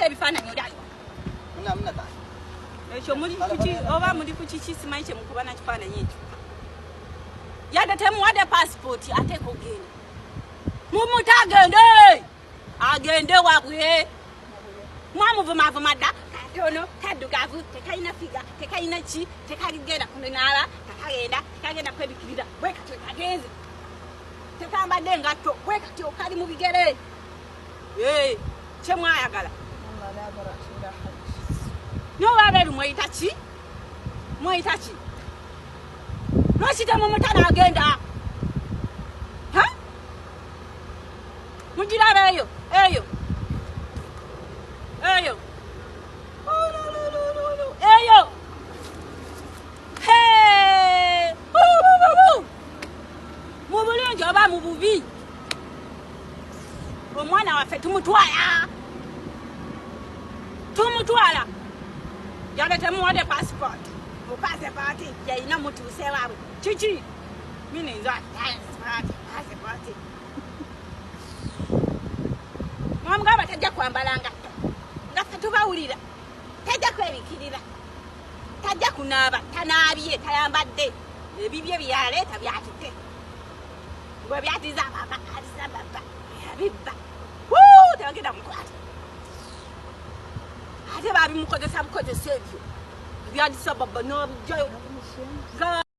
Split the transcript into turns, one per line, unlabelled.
ebifaananyi oli aliwa
muna taata
ekyo muli kuki oba muli kuki kisimanyi kye mukuba na kifaananyi ekyo yadde temuwadde paasipooti ateeka ogenda mumuta agende wabwe mwamuvumavuma dda katono kaddugavu tekalina figa tekalina ki tekagenda kunenaala tekagenda kwebikirira bwe kati kagenze tekambadde engatto bwe kati okali mu bigere kyemwayagala nowabeeru mweyita ki lwakitemu mutana agenda mugiraba eyo eyo mu bulungi oba mu bubi omwana waffe tumutwala yade temuwadde paasipooti mu paasipooti yayina mutuuse waabwe kiki mininza paasipooti mwamugamba tajja kwambala ngatto nga ffe tubawulira tajja kwebikirira tajja kunaaba tanaabye tayambadde ebibye byaleeta byatute gwe byatiza baba yabibba tebagenda mukwata ate babimukozesa bukozesa ebyo byadisa baba n'obijjayo